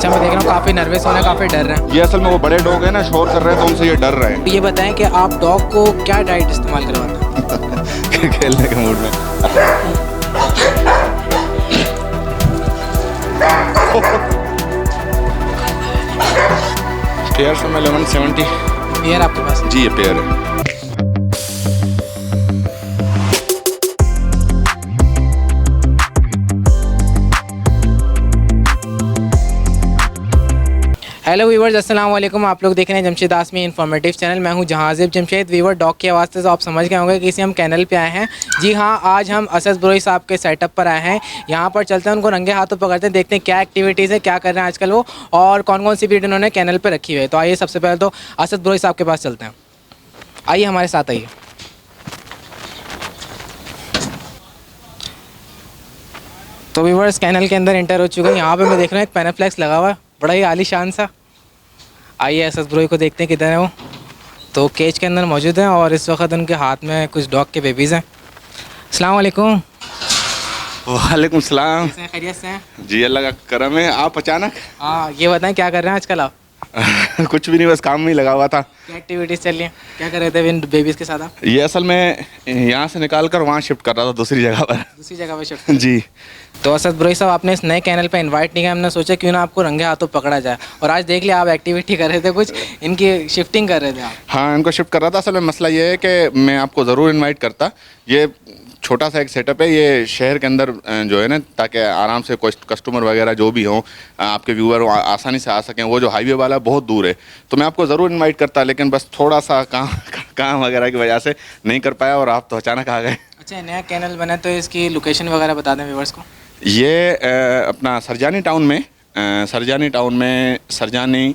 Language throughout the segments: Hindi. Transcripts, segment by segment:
अच्छा, मैं देख रहा हूँ काफ़ी नर्वस हो रहे हैं, काफ़ी डर रहे हैं। ये असल में वो बड़े डॉग हैं ना, शोर कर रहे हैं तो उनसे ये डर रहे हैं। ये बताएं कि आप डॉग को क्या डाइट इस्तेमाल करवाते हैं? खेलने के मूड में। पेयर से मैं 1170। पेयर आपके पास? जी, ये पेयर है। हेलो व्यूवर्स, अस्सलाम वालेकुम। आप लोग देख रहे हैं जमशेद आसमी इन्फॉर्मेटिव चैनल। मैं हूं जहाज़िब जमशेद। व्यूवर, डॉग की आवाज़ से तो आप समझ गए होंगे कि इसी हम कैनल पे आए हैं। जी हाँ, आज हम असद ब्रोई साहब के सेटअप पर आए हैं। यहाँ पर चलते हैं, उनको रंगे हाथों पकड़ते हैं, देखते हैं क्या एक्टिविटीज़ है, क्या कर रहे हैं आजकल वो, और कौन कौन सी ब्रीड उन्होंने कैनल पर रखी हुई है। तो आइए सबसे पहले तो असद ब्रोई साहब के पास चलते हैं। आइए हमारे साथ आइए। तो व्यूवर्स, कैनल के अंदर एंटर हो चुके हैं। यहाँ पर मैं देख रहा हूँ एक पैनाफ्लेक्स लगा हुआ है, बड़ा ही आलीशान सा। आइए असद ब्रोई को देखते हैं किधर है वो। तो केज के अंदर मौजूद हैं और इस वक्त उनके हाथ में कुछ डॉग के बेबीज़ हैं। अस्सलाम वालेकुम। वालेकुम सलाम। कैसे हैं, खैरियत से हैं? जी, अल्लाह का करम है। आप अचानक? हाँ, ये बताएं क्या कर रहे हैं आजकल आप? कुछ भी नहीं, बस काम में ही लगा हुआ था। क्या एक्टिविटीज़ चल रही हैं, क्या कर रहे थे इन बेबीज़ के साथ आप? ये असल में यहाँ से निकाल कर वहाँ शिफ्ट कर रहा था, दूसरी जगह पर। दूसरी जगह पे शिफ्ट। जी। तो असद ब्रोई साहब, आपने इस नए कैनल पे इनवाइट नहीं किया, हमने सोचा क्यों ना आपको रंगे हाथों पकड़ा जाए। और आज देख लिया आप एक्टिविटी कर रहे थे, कुछ इनकी शिफ्टिंग कर रहे थे आप। हाँ, इनको शिफ्ट कर रहा था। असल में मसला ये है कि मैं आपको ज़रूर इनवाइट करता। ये छोटा सा एक सेटअप है, ये शहर के अंदर जो है ना, ताकि आराम से कोई कस्टमर वगैरह जो भी हों, आपके व्यूअर आसानी से आ सकें। वो जो हाईवे वाला बहुत दूर है, तो मैं आपको ज़रूर इनवाइट करता, लेकिन बस थोड़ा सा काम वगैरह की वजह से नहीं कर पाया और आप तो अचानक आ गए। अच्छा, नया कैनल बना तो इसकी लोकेशन वगैरह बता दें व्यूअर्स को। ये अपना सरजानी टाउन में सरजानी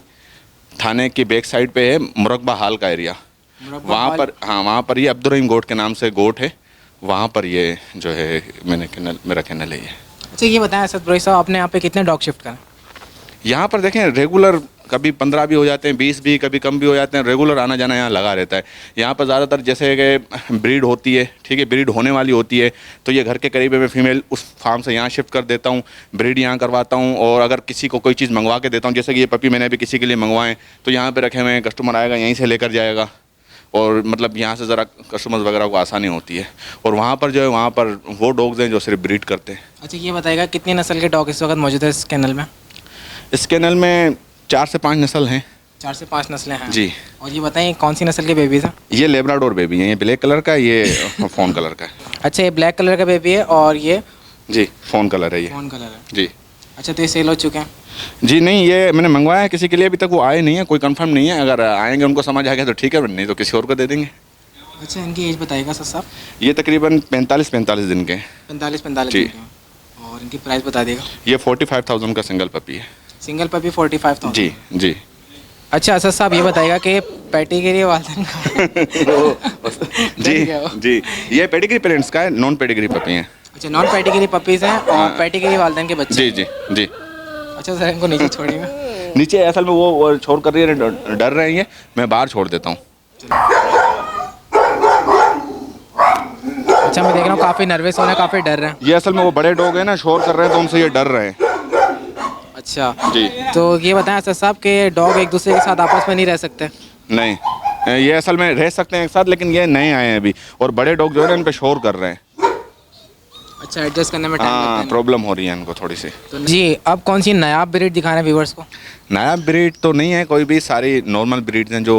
थाने की बैक साइड पे है, मुरकबा हाल का एरिया। वहाँ पर, हाँ, वहाँ पर ये अब्दुर्रहीम गोट के नाम से गोट है। वहाँ पर ये जो है मेरा कैनल है ये। अच्छा, ये बताएं असद ब्रोई साहब, आपने यहाँ पे कितने डॉग शिफ्ट करें? यहाँ पर देखें, रेगुलर कभी 15 भी हो जाते हैं, 20 भी, कभी कम भी हो जाते हैं। रेगुलर आना जाना यहाँ लगा रहता है। यहाँ पर ज़्यादातर जैसे कि ब्रीड होती है, ठीक है, ब्रीड होने वाली होती है, तो ये घर के करीब है। मैं फीमेल उस फार्म से यहाँ शिफ्ट कर देता हूँ, ब्रीड यहाँ करवाता हूँ। और अगर किसी को कोई चीज़ मंगवा के देता हूँ, जैसे कि ये पपी मैंने अभी किसी के लिए मंगवाएं, तो यहाँ पर रखे हुए हैं, कस्टमर आएगा यहीं से लेकर जाएगा। और मतलब यहाँ से ज़रा कस्टमर्स वगैरह को आसानी होती है। और वहाँ पर जो है, वहाँ पर वो डॉग्स हैं जो सिर्फ ब्रीड करते हैं। अच्छा, ये बताएगा कितनी नस्ल के डॉग इस वक्त मौजूद है इस कैनल में? इस कैनल में 4 से 5 नस्ल हैं। 4 से 5 नस्लें हैं जी। और ये बताएं कौन सी नस्ल के बेबीज़ हैं? ये लेब्राडोर बेबी है, ये ब्लैक कलर का, ये फ़ोन कलर का है। अच्छा, ये ब्लैक कलर का बेबी है और ये जी, फ़ोन कलर है ये। फ़ोन कलर है। जी। अच्छा, तो ये सेल हो चुके हैं? जी नहीं, ये मैंने मंगवाया है किसी के लिए, अभी तक वो आए नहीं है, कोई कंफर्म नहीं है। अगर आएंगे, उनको समझ आ गया तो ठीक है, नहीं तो किसी और को दे देंगे। अच्छा, इनकी एज बताइएगा सर साहब। ये तकरीबन 45 दिन के हैं। 45 जी। दिन के हैं। और इनकी प्राइस बता देगा। ये 45,000 का सिंगल पपी है। Single puppy 45,000? जी जी। अच्छा असद साहब, ये बताएगा कि पेडिग्री वाल्दन का जी जी, ये पेडिग्री पेरेंट्स का है, नॉन पेडिग्री पपी हैं। अच्छा, नॉन पेडिग्री पपीज़ हैं और पेडिग्री वाल्दन के बच्चे? जी जी जी। अच्छा सर, इनको नीचे छोड़िएगा। नीचे असल में वो छोड़ कर रही है, डर रही है, मैं बाहर छोड़ देता हूँ। अच्छा, मैं देख रहा हूँ काफ़ी नर्वस हो रहे हैं, काफ़ी डर रहे हैं। ये असल में वो बड़े डॉग हैं ना, शोर कर रहे हैं तो उनसे ये डर रहे हैं। अच्छा जी। तो ये बताएं असद साहब कि डॉग एक दूसरे के साथ आपस में नहीं रह सकते? नहीं, ये असल में रह सकते हैं एक साथ, लेकिन ये नए आए हैं अभी, और बड़े डॉग जो है ना, इन पे शोर कर रहे हैं। अच्छा, एडजस्ट करने में टाइम लगता है हाँ, ना? प्रॉब्लम हो रही है इनको थोड़ी सी। तो जी, अब कौन सी नायाब ब्रीड दिखाना है व्यूवर्स को? नया ब्रीड तो नहीं है कोई भी, सारी नॉर्मल ब्रीड्स हैं जो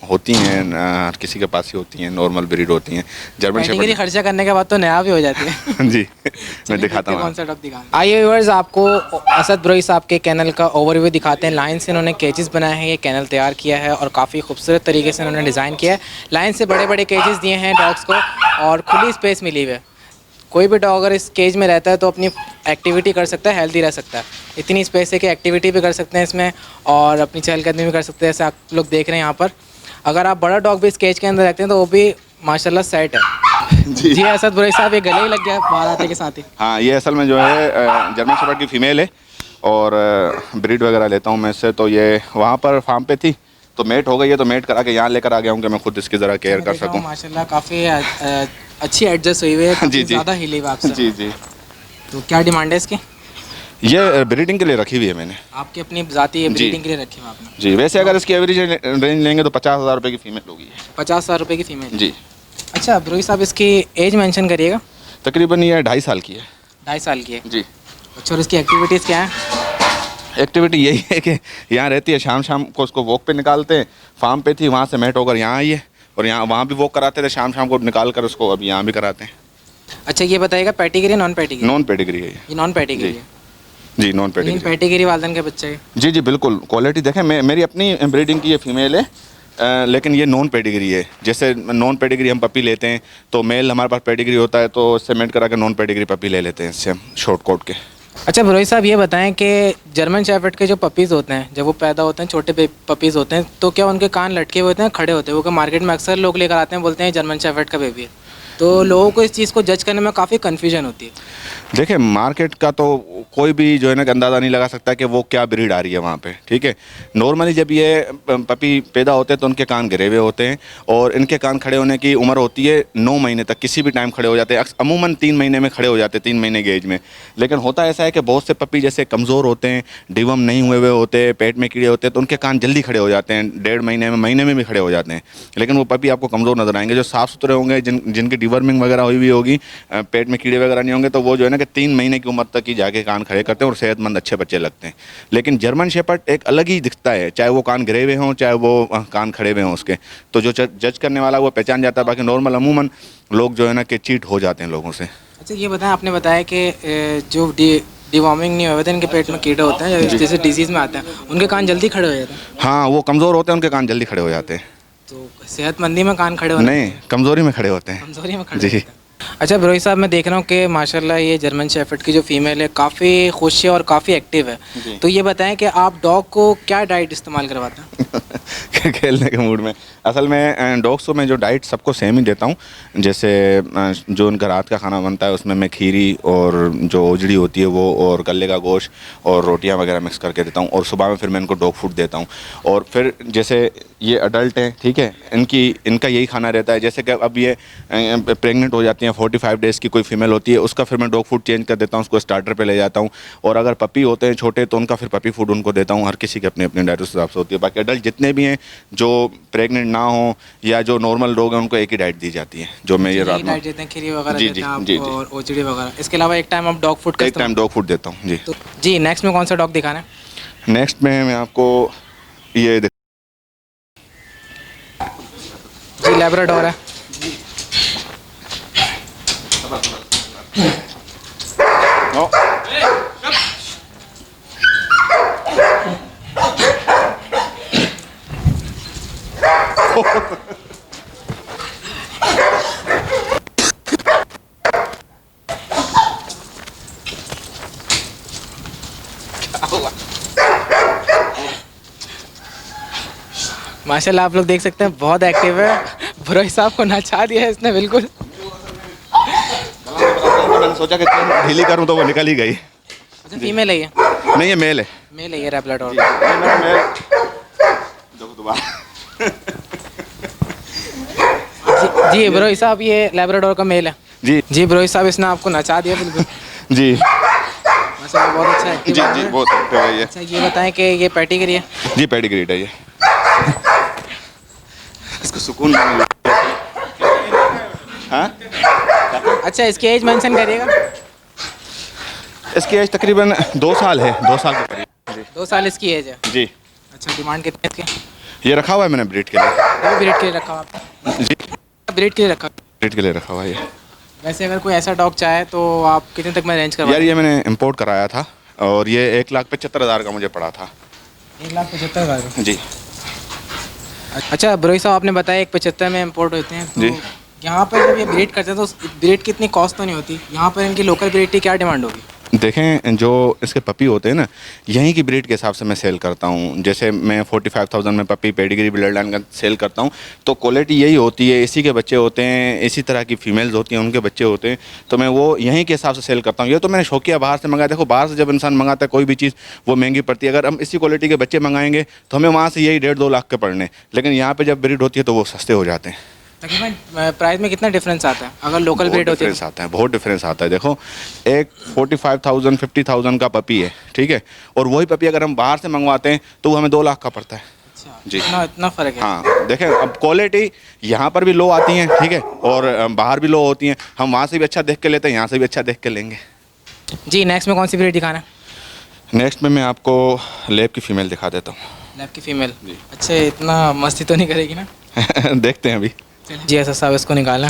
होती हैं, हर किसी के पास ही होती हैं, नॉर्मल ब्रीड होती हैं। German pedigree shepherd. खर्चा करने के बाद तो नया भी हो जाती है। जी, मैं दिखाता हूँ। कौन सा डॉग दिखाना? आइए व्यूअर्स, आपको असद ब्रोई साहब के कैनल का ओवरव्यू दिखाते हैं। लाइन से इन्होंने केजेस बनाए हैं, ये कैनल तैयार किया है और काफ़ी खूबसूरत तरीके से इन्होंने डिज़ाइन किया है। लाइन से बड़े बड़े केजेस दिए हैं डॉग्स को और खुली स्पेस मिली हुई है। कोई भी डॉग अगर इस केज में रहता है तो अपनी एक्टिविटी कर सकता है, हेल्दी रह सकता है। इतनी स्पेस है कि एक्टिविटी भी कर सकते हैं इसमें और अपनी चहलकदमी भी कर सकते हैं, जैसे आप लोग देख रहे हैं यहाँ पर। अगर आप बड़ा डॉग भी इस केज के अंदर रखते हैं तो वो भी माशाल्लाह सेट है। जी असद ब्रोई साहब, ये गले ही लग गया बाहर आते के साथ ही। हाँ, ये असल में जो है जर्मन शेफर्ड की फ़ीमेल है और ब्रीड वगैरह लेता हूँ मैं इससे। तो ये वहाँ पर फार्म पे थी, तो मेट हो गई है, तो मेट करा के यहाँ लेकर आ गया हूँ कि मैं खुद इसकी ज़रा केयर कर सकूँ। माशाल्लाह काफ़ी अच्छी एडजस्ट हुई हुई है, जी जी, ज़्यादा हिली हुई आपसे। जी जी। तो क्या डिमांड है इसकी? ये ब्रीडिंग के लिए रखी हुई है मैंने। आपकी अपनी ज़ाती ब्रीडिंग के लिए रखी है आपने? जी, वैसे अगर इसकी एवरेज रेंज लेंगे तो 50,000 रुपये की फ़ीमेल होगी। 50,000 रुपये की फ़ीमेल? जी। अच्छा ब्रोई साहब, इसकी एज मेंशन करिएगा। तकरीबन ये 2.5 साल की है। 2.5 साल की है? जी। अच्छा, और इसकी एक्टिविटीज़ क्या है? एक्टिविटी यही है कि यहाँ रहती है, शाम शाम को उसको वॉक पे निकालते हैं। फार्म पे थी, वहाँ से मैट होकर यहाँ आई है और यहाँ वहाँ भी वॉक कराते थे, शाम शाम को निकाल कर उसको अभी यहाँ भी कराते हैं। अच्छा, ये बताइएगा pedigree non pedigree? Non pedigree है ये नॉन पेडिग्री है? जी, नॉन पेडिग्री। पेडिग्री वालदन के बच्चे हैं? जी जी बिल्कुल। क्वालिटी देखें, मेरी अपनी ब्रीडिंग की ये फीमेल है, लेकिन ये नॉन पेडिग्री है। जैसे नॉन पेडिग्री हम पपी लेते हैं तो मेल हमारे पास पेडिग्री होता है तो सेमेंट करा के नॉन पेडिग्री पपी ले लेते हैं इससे हम, शॉर्ट कोट के। अच्छा ब्रोई साहब, ये बताएं कि जर्मन शेफर्ड के जो पपीज़ होते हैं, जब वो पैदा होते हैं, छोटे पपीज़ होते हैं, तो क्या उनके कान लटके हुए होते हैं, खड़े होते हैं? वो क्या मार्केट में अक्सर लोग लेकर आते हैं, बोलते हैं जर्मन शेफर्ड का बेबी है, तो लोगों को इस चीज़ को जज करने में काफ़ी कन्फ्यूजन होती है। देखिए, मार्केट का तो कोई भी जो है ना अंदाज़ा नहीं लगा सकता कि वो क्या ब्रीड आ रही है वहाँ पे, ठीक है। नॉर्मली जब ये पपी पैदा होते हैं तो उनके कान गिरे हुए होते हैं और इनके कान खड़े होने की उम्र होती है 9 महीने तक, किसी भी टाइम खड़े हो जाते हैं। अमूमन 3 महीने में खड़े हो जाते हैं, 3 महीने की एज में। लेकिन होता ऐसा है कि बहुत से पपी जैसे कमज़ोर होते हैं, डिवम नहीं हुए हुए होते, पेट में कीड़े होते हैं, तो उनके कान जल्दी खड़े हो जाते हैं, 1.5 महीने में भी खड़े हो जाते हैं। लेकिन वो पपी आपको कमज़ोर नजर आएंगे। जो साफ़ सुथरे होंगे, जिनकी डिवर्मिंग वगैरह हुई होगी, पेट में कीड़े वगैरह नहीं होंगे, तो वो जो है ना कि 3 महीने की उम्र तक ही जाके कान खड़े करते हैं और सेहतमंद अच्छे बच्चे लगते हैं। लेकिन जर्मन शेपर्ड एक अलग ही दिखता है, चाहे वो कान गिरे हुए हों, चाहे वो कान खड़े हुए हों उसके, तो जो जज करने वाला वो पहचान जाता है। बाकी नॉर्मल अमूमन लोग जो है ना कि चीट हो जाते हैं लोगों से। अच्छा, ये बताएं, आपने बताया कि जो डिवॉर्मिंग नहीं हुए थे, इनके पेट में कीड़े होते हैं, जैसे डिजीज़ में आते हैं, उनके कान जल्दी खड़े हो जाते हैं? हाँ, वो कमज़ोर होते हैं, उनके कान जल्दी खड़े हो जाते हैं। तो सेहतमंदी में कान खड़े होते हैं? नहीं, कमज़ोरी में खड़े होते हैं। कमज़ोरी में खड़े जी। होते हैं। अच्छा ब्रोई साहब, मैं देख रहा हूँ कि माशाल्लाह ये जर्मन शेफर्ड की जो फीमेल है काफ़ी खुश है और काफ़ी एक्टिव है, तो ये बताएं कि आप डॉग को क्या डाइट इस्तेमाल करवाते हैं? खेलने के मूड में असल में डॉग्स को मैं जो डाइट सबको सेम ही देता हूँ। जैसे जो उनका रात का खाना बनता है उसमें मैं खीरी और जो ओजड़ी होती है वो और गले का गोश्त और रोटियां वगैरह मिक्स करके देता हूँ, और सुबह में फिर मैं इनको डॉग फूड देता हूँ। और फिर जैसे ये अडल्ट हैं, ठीक है, इनका यही खाना रहता है। जैसे कि अब ये प्रेग्नेंट हो जाती हैं, 45 डेज़ की कोई फीमेल होती है, उसका फिर मैं डॉग फूड चेंज कर देता हूँ, उसको स्टार्टर पे ले जाता हूँ। और अगर पपी होते हैं छोटे तो उनका फिर पपी फूड उनको देता हूँ। हर किसी की अपनी अपनी डाइट उस हिसाब से होती है। बाकी अडल्ट जितने भी हैं जो प्रेग्नेंट ना हो या जो नॉर्मल लोग हैं उनको एक ही डाइट दी जाती है, जो मैं ये रात में डाइट देते हैं, खीरी वगैरह जी देते जी हैं आप, जी जी और ओचड़ी वगैरह। इसके अलावा एक टाइम आप डॉग फूड का एक टाइम डॉग फूड देता हूँ। जी जी, नेक्स्ट में कौन सा डॉग दिखाना है? नेक्स्ट में मैं आपको ये जी, लैब्राडोर है। माशाल्लाह आप लोग देख सकते हैं बहुत एक्टिव है। ब्रोई साहब को नचा दिया है इसने बिल्कुल। मैंने सोचा कि ढीली करूँ तो वो निकल ही गई। अच्छा, फीमेल है ये? नहीं, ये मेल है। मेल है ये लैब्राडोर। जी ब्रोई साहब, ये लैब्राडोर का मेल है। जी जी ब्रोई साहब, इसने आपको नचा दिया बिल्कुल। जी माशाल्लाह बहुत अच्छा एक्टिव जी है। जी बहुत एक्टिव है ये। अच्छा, ये बताएं कि ये पेडिग्री है? जी पेडिग्रीड है ये। इसको सुकून हाँ। अच्छा, इसकी एज मेंशन करिएगा। इसकी एज तकरीबन 2 साल है, 2 साल के करीब। 2 साल इसकी एज है? जी। अच्छा, डिमांड कितने इसकी? ये रखा हुआ है मैंने ब्रीड के लिए। वो ब्रीड के लिए रखा हुआ आपने? जी, ब्रीड के लिए रखा? ब्रीड के लिए रखा हुआ है ये। वैसे अगर कोई ऐसा डॉग चाहे तो आप कितने तक में अरेंज करवा? यार ये मैंने इंपोर्ट कराया था और ये 1,75,000 का मुझे पड़ा था। 1,75,000? जी। अच्छा ब्रोई साहब, आपने बताया 1,75 में इंपोर्ट होते हैं, तो जी। यहाँ पर जब ये ब्रीड करते हैं तो ब्रीड की इतनी कॉस्ट तो नहीं होती? यहाँ पर इनकी लोकल ब्रीड की क्या डिमांड होगी? देखें, जो इसके पपी होते हैं ना, यहीं की ब्रीड के हिसाब से मैं सेल करता हूँ। जैसे मैं 45,000 में पपी पेडिग्री ब्लड लाइन का सेल करता हूँ, तो क्वालिटी यही होती है, इसी के बच्चे होते हैं, इसी तरह की फीमेल्स होती हैं, उनके बच्चे होते हैं, तो मैं वो यहीं के हिसाब से सेल करता हूँ। ये तो मैंने शौकिया बाहर से मंगाया। देखो, बाहर से जब इंसान मंगाता है कोई भी चीज़, वो महंगी पड़ती है। अगर हम इसी क्वालिटी के बच्चे मंगाएंगे तो हमें वहाँ से यही 1.5-2 लाख के पड़ने, लेकिन यहाँ पर जब ब्रीड होती है तो वो सस्ते हो जाते हैं। तकरीबन प्राइस में कितना डिफरेंस आता है अगर लोकल ब्रीड होती है? डिफरेंस आता है, बहुत डिफरेंस आता है। देखो एक 45,000 50,000 का पपी है, ठीक है, और वही पपी अगर हम बाहर से मंगवाते हैं तो वो हमें 2 लाख का पड़ता है। अच्छा, जी इतना फ़र्क है। हाँ, देखें अब क्वालिटी यहाँ पर भी लो आती हैं, ठीक है, और बाहर भी लो होती हैं। हम वहाँ से भी अच्छा देख के लेते हैं, यहाँ से भी अच्छा देख के लेंगे। जी नेक्स्ट में कौन सी ब्रीड दिखाना है? नेक्स्ट में मैं आपको लेब की फ़ीमेल दिखा देता लैब की फ़ीमेल। जी। अच्छा, इतना मस्ती तो नहीं करेगी ना? हूँ। देखते हैं अभी। जी ऐसा साहब इसको निकालें।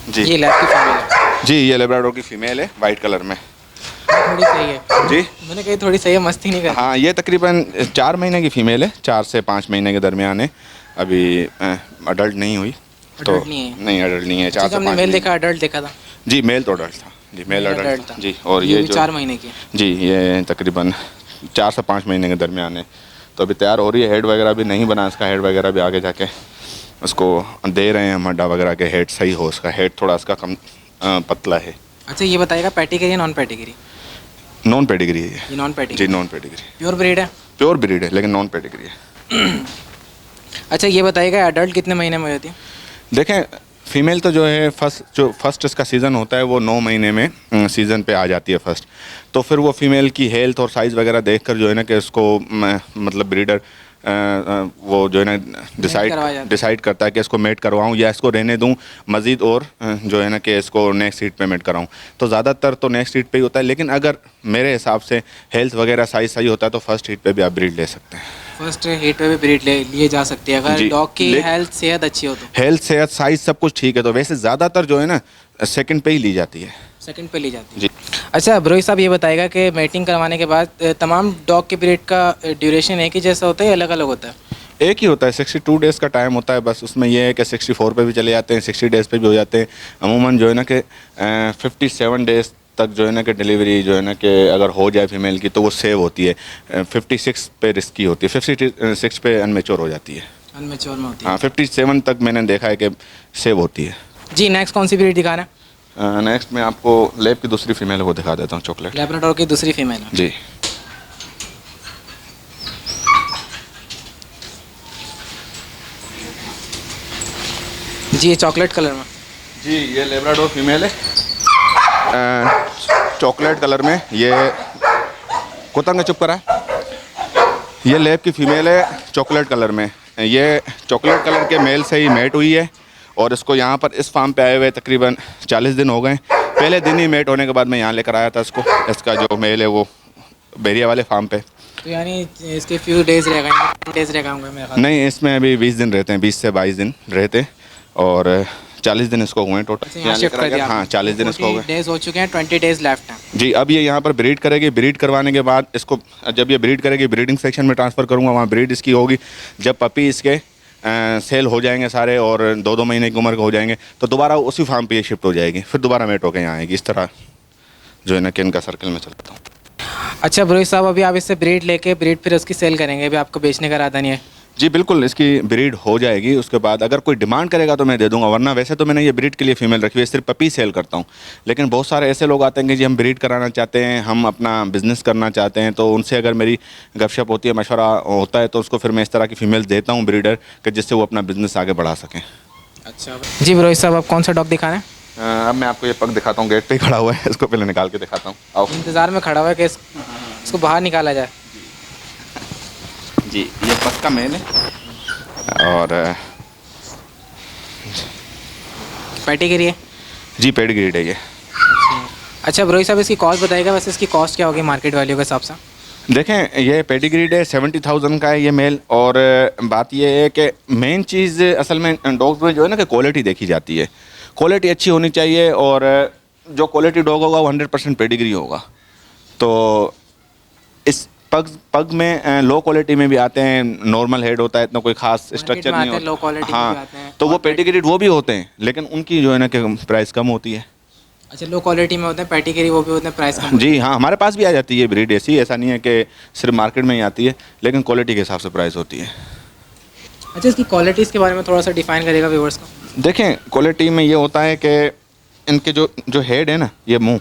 जी ये लैब की फ़ीमेल है। जी, ये लेब्राडोर की फ़ीमेल है, वाइट कलर में। थोड़ी सही है। जी मैंने कही थोड़ी सही है, मस्ती नहीं कर। हाँ, ये तकरीबन 4 महीने की फ़ीमेल है, 4 से 5 महीने के दरमियान है। अभी अडल्ट नहीं हुई तो Adult नहीं है? नहीं, अडल्ट नहीं है। 4 से हमने 5 मेल महीने। देखा, अडल्ट देखा था। जी मेल तो अडल्ट था। जी मेल मेल अडल्ट adult था। था। जी, और ये ये भी जो 4 महीने की है। जी ये तकरीबन 4 से 5 महीने के दरमियान है। तो अभी तैयार हो रही है। हेड वगैरह भी नहीं बना इसका, हेड वगैरह भी आगे जाके उसको दे रहे हैं हम अड्डा वगैरह के, हेड सही हो उसका। हेड थोड़ा इसका कम पतला है। अच्छा ये बताइएगा पैटिगिरी या नॉन पैटिगिरी? नॉन पेडिग्री है ये नॉन जी, pedigree. Non pedigree. Pure breed है? प्योर ब्रीड है लेकिन नॉन पेडिग्री है। अच्छा ये बताइएगा अडल्ट कितने महीने में होती है? देखें फीमेल तो जो है फर्स्ट इसका सीज़न होता है वो 9 महीने में सीज़न पे आ जाती है फर्स्ट। तो फिर वो फीमेल की हेल्थ और साइज़ वगैरह देखकर जो है ना कि उसको मतलब ब्रीडर वो जो है ना डिसाइड करता है कि इसको मेट करवाऊँ या इसको रहने दूँ मज़ीद, और जो है ना कि इसको नेक्स्ट हीट पे मेट कराऊँ। तो ज़्यादातर तो नेक्स्ट हीट पे ही होता है, लेकिन अगर मेरे हिसाब से हेल्थ वगैरह साइज़ सही होता है तो फर्स्ट हीट पे भी आप ब्रीड ले सकते हैं। फर्स्ट हीट पे भी ब्रीड लिए जा सकती है अगर जी, डॉग की ले- हेल्थ सेहत अच्छी हो तो। हेल्थ सेहत साइज़ सब कुछ ठीक है तो वैसे ज़्यादातर जो है ना सेकंड पे ही ली जाती है। सेकंड पे ली जाती है। जी अच्छा ब्रोई साहब ये बताएगा कि मेटिंग करवाने के बाद तमाम डॉग के ब्रीड का ड्यूरेशन एक ही जैसा होता है या अलग अलग होता है? एक ही होता है, 62 डेज़ का टाइम होता है बस। उसमें यह है कि 64 पे भी चले जाते हैं, 60 डेज़ पे भी हो जाते हैं। अमूमन जो है ना कि 57 डेज़ तक जो है ना कि डिलीवरी जो है ना कि अगर हो जाए फीमेल की तो वो सेव होती है। 56 पे रिस्की होती है, 56 पे अनमेच्योर हो जाती है। अनमेच्योर में होती हाँ 57 तक मैंने देखा है कि सेव होती है। है। जी नेक्स्ट कौन सी ब्रीड दिखाना है? नेक्स्ट मैं आपको लेब की दूसरी फीमेल को दिखा देता हूँ, चॉकलेट। लैब्राडोर की दूसरी फीमेल है। जी जी ये चॉकलेट कलर में। जी ये लेब्राडोर फीमेल है, चॉकलेट कलर में। ये कुतंग चुप करा। ये लेब की फ़ीमेल है, चॉकलेट कलर में। ये चॉकलेट कलर के मेल से ही मेट हुई है और इसको यहाँ पर इस फार्म पे आए हुए तकरीबन 40 दिन हो गए। पहले दिन ही मेट होने के बाद मैं यहाँ लेकर आया था इसको। इसका जो मेल है वो बैरिया वाले फार्म पे। तो यानी इसके फ्यू डेज रह गए, डेज रह गए होंगे मेरे ख्याल। नहीं, इसमें अभी 20 दिन रहते हैं, 20 से 22 दिन रहते हैं और 40 दिन इसको हुए हैं टोटल। यहाँ शिफ्ट कर दिया। हाँ 40 दिन इसको हो गए। डेज हो चुके हैं, 20 डेज लेफ्ट हैं। जी अब ये यहाँ पर ब्रीड करेगी। ब्रीड करवाने के बाद इसको जब ये ब्रीड करेगी ब्रीडिंग सेक्शन में ट्रांसफ़र करूँगा, वहाँ ब्रीड इसकी होगी। जब पपी इसके सेल हो जाएंगे सारे और 2-2 महीने की उम्र के हो जाएंगे तो दोबारा उसी फार्म पे ये शिफ्ट हो जाएगी, फिर दोबारा मेट होकर यहाँ आएगी। इस तरह जो है ना कि इनका सर्कल में चलता हूँ। अच्छा ब्रोई साहब अभी आप इससे ब्रीड लेके ब्रीड फिर उसकी सेल करेंगे, अभी आपको बेचने का इरादा नहीं है? जी बिल्कुल, इसकी ब्रीड हो जाएगी। उसके बाद अगर कोई डिमांड करेगा तो मैं दे दूंगा, वरना वैसे तो मैंने ये ब्रीड के लिए फ़ीमेल रखी हुई है, सिर्फ पपी सेल करता हूँ। लेकिन बहुत सारे ऐसे लोग आते हैं कि जी हम ब्रीड कराना चाहते हैं, हम अपना बिज़नेस करना चाहते हैं, तो उनसे अगर मेरी गपशप होती है, मशवरा होता है, तो उसको फिर मैं इस तरह की फ़ीमेल देता हूँ ब्रीडर कि जिससे वो अपना बिज़नेस आगे बढ़ा सकें। अच्छा जी ब्रोई साहब आप कौन सा डॉग दिखाना है? अब मैं आपको ये पग दिखाता हूँ, गेट पे ही खड़ा हुआ है। इसको पहले निकाल के दिखाता हूँ, आओ। इंतज़ार में खड़ा हुआ है कि इसको बाहर निकाला जाए। जी ये पग का मेल है और पैटिगिरी है? जी पेडिग्रीड है ये। अच्छा ब्रोई साहब इसकी कॉस्ट बताइएगा, वैसे इसकी कॉस्ट क्या होगी मार्केट वैल्यू के हिसाब से? देखें ये पेडिग्रीड है, 70,000 का है ये मेल। और बात ये है कि मेन चीज़ असल में डॉग्स में जो है ना कि क्वालिटी देखी जाती है। क्वालिटी अच्छी होनी चाहिए और जो क्वालिटी डॉग होगा वो 100% पेडिग्री होगा। तो इस पग में लो क्वालिटी में भी आते हैं, नॉर्मल हेड होता है, इतना कोई खास स्ट्रक्चर नहीं होता। लो क्वालिटी में भी आते हाँ हैं तो वो पेडिग्रीड वो भी होते हैं, लेकिन उनकी जो है ना कि प्राइस कम होती है। अच्छा लो क्वालिटी में होते हैं पैटिगिरी, वो भी होते हैं प्राइस कम। जी हाँ, हमारे पास भी आ जाती है ब्रीड ऐसी, ऐसा नहीं है कि सिर्फ मार्केट में ही आती है, लेकिन क्वालिटी के हिसाब से प्राइस होती है। अच्छा इसकी क्वालिटीज़ के बारे में थोड़ा सा डिफाइन करेगा व्यूअर्स को? देखें क्वालिटी में ये होता है कि इनके जो हेड है ना, ये मुंह,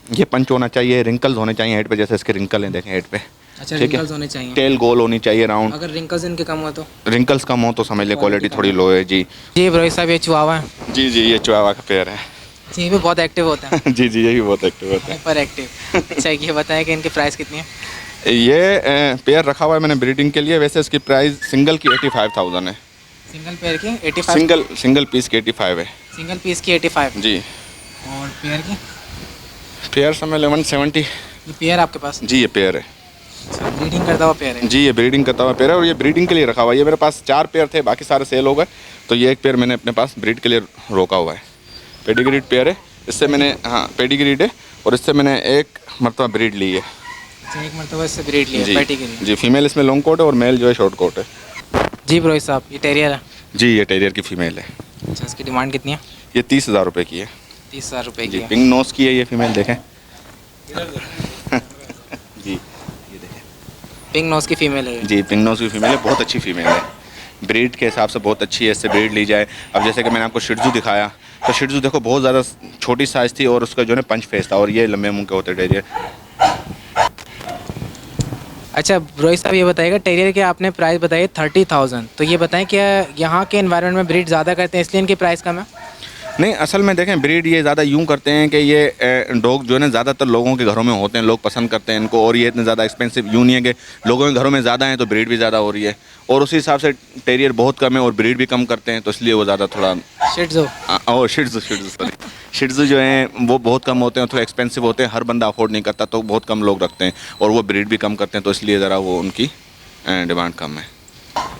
ये पंच होना चाहिए, रिंकल्स होने चाहिए हेड पे, जैसे इसके रिंकल हैं देखें हेड पे। अच्छा, ठीक है। रिंकल्स होने चाहिए। टेल गोल होनी चाहिए राउंड। अगर रिंकल्स इनके कम हो तो? रिंकल्स कम हो तो समझ ले क्वालिटी थोड़ी लो है जी। जी रोहित साहब, ये चिवावा है। जी जी, ये चिवावा का पेयर है। जी, भी बहुत एक्टिव होता है। जी जी, ये भी बहुत एक्टिव होता पर एक्टिव। अच्छा, ये बताएं कि इनकी प्राइस कितनी है? है। ये पेयर रखा हुआ है मैंने ब्रीडिंग के लिए। वैसे इसकी प्राइस सिंगल की 85,000 है। सिंगल पेयर की 85? सिंगल पीस की 85 है। सिंगल पीस की 85? जी। और पेयर की? पेयर समझ ले 170। ये पेयर आपके पास? जी, ये पेयर है। अच्छा, ब्रीडिंग करता हुआ पेयर है? जी, ये ब्रीडिंग करता हुआ पेयर है और ये ब्रीडिंग के लिए रखा हुआ है। ये मेरे पास 4 पेयर थे, बाकी सारे सेल हो गए, तो ये एक पेयर मैंने अपने पास ब्रीड के लिए रोका हुआ है। पेडिग्रीड पेयर है। इससे मैंने, हाँ पेडिग्रीड है, और इससे मैंने एक मरतबा ब्रीड ली है। अच्छा, एक मरतबा इससे ब्रीड लिया जी पेडिग्री? जी, फीमेल इसमें लॉन्ग कोट है और मेल जो है शॉर्ट कोट है। जी रोहित साहब, ये टेरियर है? जी, ये टेरियर की फीमेल है। अच्छा, इसकी डिमांड कितनी है? ये 30,000 रुपये की है। 30,000 रुपये की जी, है। पिंक नोज की है ये फीमेल, देखें। जी, ये देखें। पिंक नोज की फीमेल है ये? जी, पिंक नोज की फीमेल है, बहुत अच्छी फीमेल है। ब्रीड के हिसाब से बहुत अच्छी है, इससे ब्रीड ली जाए। अब जैसे कि मैंने आपको शिट्जू दिखाया, तो शिट्जू देखो बहुत ज़्यादा छोटी साइज़ थी और उसका जो है पंच फेस था, और ये लंबे मुंह के होते टेरियर। अच्छा रोहित साहब, ये बताइएगा, टेरियर के आपने प्राइस बताई 30,000, तो ये बताएं कि यहाँ के एनवायरनमेंट में ब्रीड ज़्यादा करते हैं इसलिए इनकी प्राइस कम है? नहीं, असल में देखें ब्रीड ये ज़्यादा यूँ करते हैं कि ये डॉग जो है ना ज़्यादातर लोगों के घरों में होते हैं, लोग पसंद करते हैं इनको, और ये इतने ज़्यादा एक्सपेंसिव यूँ नहीं है कि लोगों के घरों में ज़्यादा हैं तो ब्रीड भी ज़्यादा हो रही है, और उसी हिसाब से टेरियर बहुत कम है और ब्रीड भी कम करते हैं, तो इसलिए वो ज़्यादा थोड़ा। शिट्जू? ओ शिट्जू सॉरी, शिट्जू जो हैं वो बहुत कम होते हैं, थोड़ा एक्सपेंसिव होते हैं, हर बंदा अफोर्ड नहीं करता, तो बहुत कम लोग रखते हैं, और वो ब्रीड भी कम करते हैं, तो इसलिए ज़रा वो उनकी डिमांड कम है।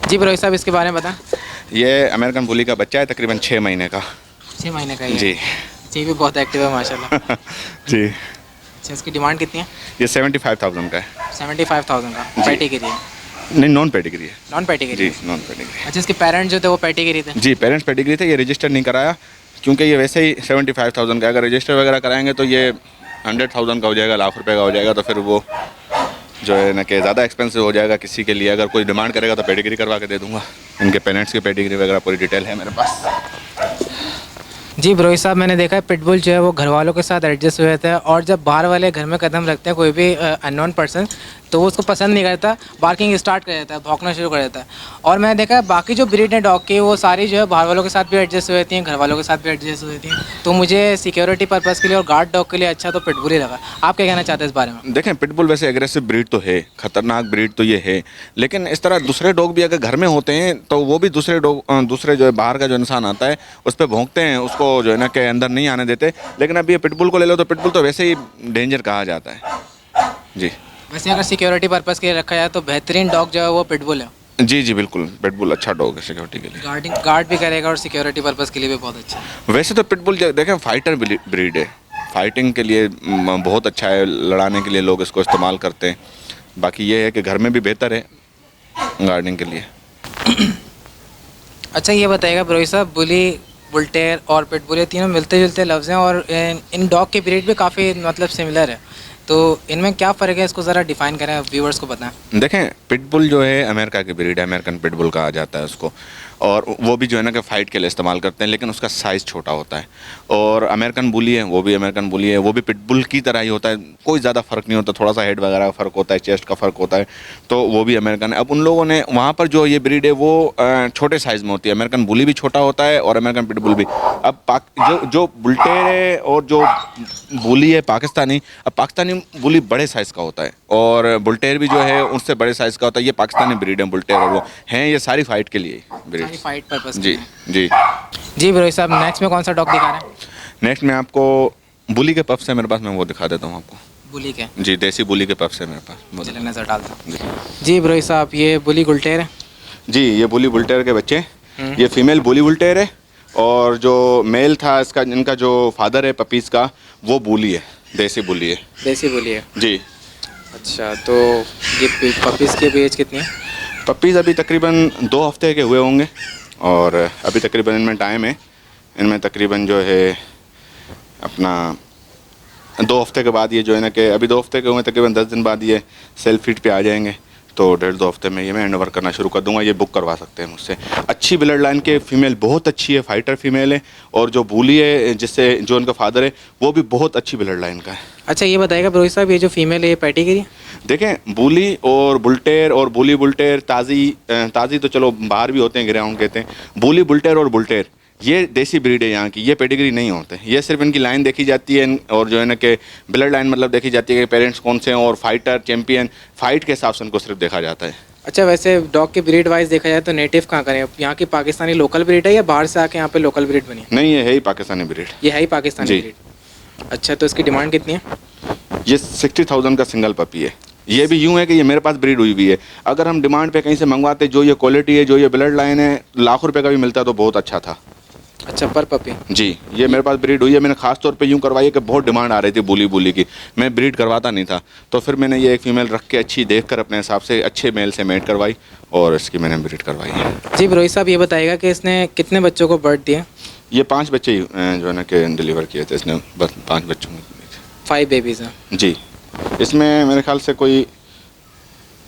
जी रोहित साहब, इसके बारे में बताएं। ये अमेरिकन बुली का बच्चा है, तकरीबन 6 महीने का। 6 महीने का ही है? जी जी, भी बहुत एक्टिव है माशाल्लाह। जी। अच्छा, इसकी डिमांड कितनी है? ये 75,000 का है। 75,000 का? जी। पेडिग्री है? नहीं, नॉन पेडिग्री है। Non pedigree? जी, नॉन पेडिग्री। अच्छा, इसके पेरेंट्स जो थे वो पेडिग्री थे? जी, पेरेंट्स पेडिग्री थे, ये रजिस्टर नहीं कराया क्योंकि ये वैसे ही 75,000 का, अगर रजिस्टर वगैरह कराएंगे तो ये 100,000 का हो जाएगा, लाख रुपए का हो जाएगा, तो फिर वो जो है ना कि ज़्यादा एक्सपेंसिव हो जाएगा किसी के लिए। अगर कोई डिमांड करेगा तो पेडिग्री करवा के दे दूँगा। इनके पेरेंट्स की पेडिग्री वगैरह पूरी डिटेल है मेरे पास। जी रोहित साहब, मैंने देखा है पिटबुल जो है वो घर वालों के साथ एडजस्ट हो जाता है, और जब बाहर वाले घर में कदम रखते हैं कोई भी अननोन पर्सन, तो वो उसको पसंद नहीं करता, बार्किंग स्टार्ट कर देता है, भौंकना शुरू कर देता है। और मैंने देखा है बाकी जो ब्रीड है डॉग की, वो सारी जो है बाहर वालों के साथ भी एडजस्ट हो जाती हैं, घर वालों के साथ भी एडजस्ट हो जाती हैं, तो मुझे सिक्योरिटी पर्पज़ के लिए और गार्ड डॉग के लिए अच्छा तो पिटबुल ही लगा। आप क्या कहना चाहते हैं इस बारे में? देखें, पिटबुल वैसे एग्रेसिव ब्रीड तो है, ख़तरनाक ब्रीड तो ये है, लेकिन इस तरह दूसरे डॉग भी अगर घर में होते हैं तो वो भी दूसरे जो है बाहर का जो इंसान आता है उस पर भौंकते हैं, उसको जो है ना कि अंदर नहीं आने देते। लेकिन अब ये पिटबुल को ले लो तो पिटबुल तो वैसे ही डेंजर कहा जाता है। जी, वैसे अगर सिक्योरिटी पर्पज़ के लिए रखा जाए तो बेहतरीन डॉग जो है वो पिटबुल है। जी जी, बिल्कुल पिटबुल अच्छा डॉग है सिक्योरिटी के लिए। गार्ड भी करेगा और सिक्योरिटी पर्पज़ के लिए भी बहुत अच्छा है। वैसे तो पिटबुल देखें फाइटर ब्रीड है, फाइटिंग के लिए बहुत अच्छा है, लड़ाने के लिए लोग इसको इस्तेमाल करते हैं। बाकी ये है कि घर में भी बेहतर है गार्डनिंग के लिए। अच्छा, ये बताइएगा रोहित साहब, बुली, बुलटेयर और पिटबुल ये तीनों मिलते जुलते लफ्ज़ हैं, और इन डॉग के ब्रीड भी काफ़ी मतलब सिमिलर है, तो इनमें क्या फ़र्क है, इसको ज़रा डिफ़ाइन करें, व्यूअर्स को बताएं। देखें, पिटबुल जो है अमेरिका की ब्रीड है, अमेरिकन पिटबुल कहा जाता है उसको, और वो भी जो है ना कि फ़ाइट के लिए इस्तेमाल करते हैं, लेकिन उसका साइज़ छोटा होता है। और अमेरिकन बुली है, वो भी अमेरिकन बुली है, वो भी पिटबुल की तरह ही होता है, कोई ज़्यादा फ़र्क नहीं होता, थोड़ा सा हेड वगैरह का फ़र्क होता है, चेस्ट का फ़र्क होता है, तो वो भी अमेरिकन है। अब उन लोगों ने वहाँ पर जो ये ब्रीड है वो छोटे साइज़ में होती है, अमेरिकन बुली भी छोटा होता है और अमेरिकन पिटबुल भी। अब जो बुलटेर है और जो बुली है पाकिस्तानी, अब पाकिस्तानी बुली बड़े साइज़ का होता है और बुलटेर भी जो है उससे बड़े साइज़ का होता है। ये पाकिस्तानी ब्रीड है बुलटेर, और वो हैं ये सारी फाइट के लिए ब्रीड, फाइट पर्पज़। जी जी जी रोहित साहब, नेक्स्ट में कौन सा डॉग दिखा रहे हैं? नेक्स्ट में आपको बुली के पफ से मेरे पास, मैं वो दिखा देता हूँ आपको। बुली के? जी, देसी बुली के पफ से मेरे पास, वो चलिए नज़र डालता हूँ। जी जी रोहित साहब, ये बुली गुलटेर है? जी, ये बुली बुलटेर के बच्चे, ये फीमेल बुली बुलटेर है, और जो मेल था इसका, इनका जो फादर है पपीज़ का, वो बुली है, देसी बुली है। देसी बुली है? जी। अच्छा, तो ये पपीज़ की एज कितनी है? पपीज़ अभी तकरीबन 2 हफ्ते के हुए होंगे, और अभी तकरीबन इनमें टाइम है, इनमें तकरीबन जो है अपना 2 हफ्ते के बाद ये जो है ना कि अभी 2 हफ्ते के हुए, तकरीबन 10 दिन बाद ये सेल्फ फीड पे आ जाएंगे, तो 1.5-2 हफ्ते में ये मैं हैंड ओवर करना शुरू कर दूंगा। ये बुक करवा सकते हैं मुझसे। अच्छी ब्लड लाइन के फीमेल बहुत अच्छी है, फाइटर फीमेल है। और जो बूली है जिससे जो उनका फादर है वो भी बहुत अच्छी ब्लड लाइन का है। अच्छा ये बताइएगा ब्रोहित साहब, ये जो फीमेल है ये पेडिग्री? देखें, बूली और बुल्टेर और बूली बुल्टेर, ताज़ी तो चलो बाहर भी होते हैं, ग्राउंड कहते हैं। बूली बुल्टेर और बुल्टेर ये देसी ब्रीड है यहाँ की, ये पेडिग्री नहीं होते। ये सिर्फ इनकी लाइन देखी जाती है और जो है ना कि ब्लड लाइन मतलब देखी जाती है कि पेरेंट्स कौन से हैं, और फाइटर चैंपियन फाइट के हिसाब से उनको सिर्फ देखा जाता है। अच्छा वैसे डॉग के ब्रीड वाइज देखा जाए तो नेटिव कहाँ करें, यहाँ की पाकिस्तानी लोकल ब्रीड है या बाहर से आके यहाँ पे लोकल ब्रीड बनी है? नहीं, ये है ही पाकिस्तानी ब्रीड। ये है ही पाकिस्तानी जी। ब्रीड। अच्छा तो इसकी डिमांड कितनी है? ये 60,000 का सिंगल पपी है। ये भी यूँ है कि ये मेरे पास ब्रीड हुई भी है। अगर हम डिमांड पे कहीं से मंगवाते, जो ये क्वालिटी है, जो ये ब्लड लाइन है, लाखों रुपए का भी मिलता तो बहुत अच्छा था। अच्छा पर पपी? जी, ये मेरे पास ब्रीड हुई है। मैंने खास तौर पे यूँ करवाई है कि बहुत डिमांड आ रही थी बूली की, मैं ब्रीड करवाता नहीं था। तो फिर मैंने ये एक फीमेल रख के अच्छी देख कर अपने हिसाब से अच्छे मेल से मेट करवाई और इसकी मैंने ब्रीड करवाई है। जी ब्रोहित साहब ये बताइएगा कि इसने कितने बच्चों को बर्थ दिए? ये 5 बच्चे जो है ना कि डिलीवर किए थे इसने, बस 5 बच्चों में 5 बेबीज़ हैं जी। इसमें मेरे ख्याल से कोई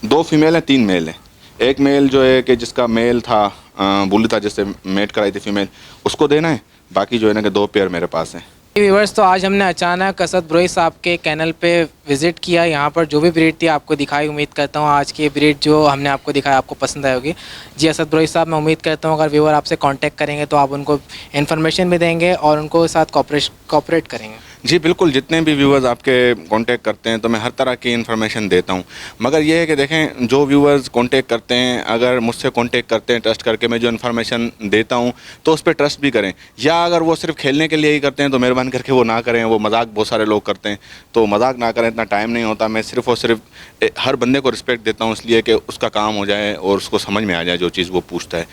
2 फीमेल हैं, 3 मेल हैं। एक मेल जो है कि जिसका मेल था बूली था, जिससे मेट कराई थी फीमेल, उसको देना है। बाकी जो है ना कि 2 पेयर मेरे पास हैं। व्यूवर्स तो आज हमने अचानक असद ब्रोहित साहब के कैनल पे विज़िट किया। यहाँ पर जो भी ब्रीड थी आपको दिखाई। उम्मीद करता हूँ आज की ब्रीड जो हमने आपको दिखाया आपको पसंद आई होगी। जी असद ब्रोहित साहब, मैं उम्मीद करता हूँ अगर व्यूवर आपसे कांटेक्ट करेंगे तो आप उनको इन्फॉर्मेशन भी देंगे और उनको साथ कॉपरेट करेंगे। जी बिल्कुल, जितने भी व्यूवर्स आपके कांटेक्ट करते हैं तो मैं हर तरह की इन्फॉर्मेशन देता हूं। मगर ये है कि देखें, जो व्यूवर्स कांटेक्ट करते हैं, अगर मुझसे कांटेक्ट करते हैं ट्रस्ट करके, मैं जो इन्फॉर्मेशन देता हूं तो उस पर ट्रस्ट भी करें। या अगर वो सिर्फ खेलने के लिए ही करते हैं तो मेहरबानी करके वो ना करें। वो मजाक बहुत सारे लोग करते हैं, तो मजाक ना करें, इतना टाइम नहीं होता। मैं सिर्फ और सिर्फ हर बंदे को रिस्पेक्ट देता हूँ, इसलिए कि उसका काम हो जाए और उसको समझ में आ जाए जो चीज़ वो पूछता है।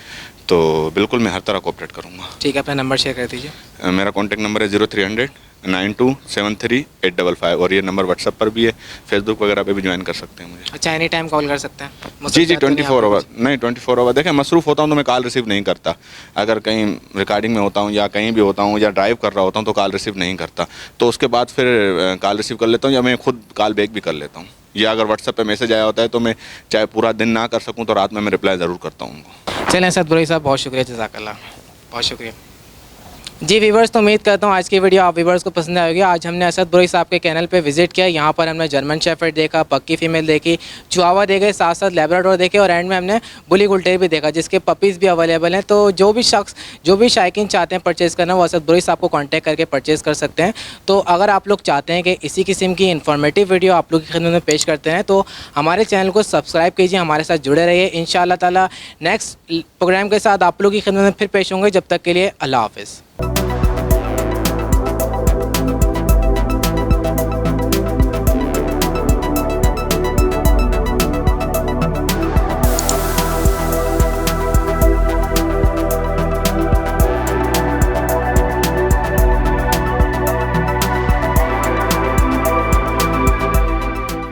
तो बिल्कुल मैं हर तरह कोऑपरेट करूँगा। ठीक है, अपना नंबर शेयर कर दीजिए। मेरा कॉन्टैक्ट नंबर है 0300 9273 855 और ये नंबर व्हाट्सअप पर भी है, फेसबुक वगैरह पे भी ज्वाइन कर सकते हैं मुझे। अच्छा एनी टाइम कॉल कर सकते हैं? जी 24 आवर नहीं, 24 आवर। देखें, मसरूफ़ होता हूँ तो मैं कॉल रिसीव नहीं करता। अगर कहीं रिकॉर्डिंग में होता हूँ या कहीं भी होता हूँ या ड्राइव कर रहा होता हूँ तो कॉल रिसीव नहीं करता। तो उसके बाद फिर कॉल रिसीव कर लेता हूँ या मैं खुद कॉल बैक भी कर लेता हूँ। या अगर व्हाट्सएप पे मैसेज आया होता है तो मैं चाहे पूरा दिन ना कर सकूँ तो रात में मैं रिप्लाई ज़रूर करता हूँ उनको। चलें असद ब्रोहित साहब, बहुत शुक्रिया, जज़ाकल्लाह, बहुत शुक्रिया। जी वीवर्स, तो उम्मीद करता हूँ आज की वीडियो आप वीवर्स को पसंद आएगी। आज हमने असद ब्रोहित साहब के चैनल पे विजिट किया। यहाँ पर हमने जर्मन शेफर्ड देखा, पक्की फीमेल देखी, चिहुआवा देखे, साथ साथ लैब्राडोर देखे और एंड में हमने बुली गुल्टेर भी देखा जिसके पपीज़ भी अवेलेबल हैं। तो जो भी शख्स, जो भी शायकीन चाहते हैं परचेज़ करना, वो असद ब्रोहित साहब को कॉन्टैक्ट करके परचेज़ कर सकते हैं। तो अगर आप लोग चाहते हैं कि इसी किस्म की इन्फॉर्मेटिव वीडियो आप लोग की खिदमत में पेश करते हैं तो हमारे चैनल को सब्सक्राइब कीजिए, हमारे साथ जुड़े रहिए। इंशाअल्लाह ताला नेक्स्ट प्रोग्राम के साथ आप लोग की खिदमत में फिर पेश होंगे। जब तक के लिए अल्लाह हाफ़िज़।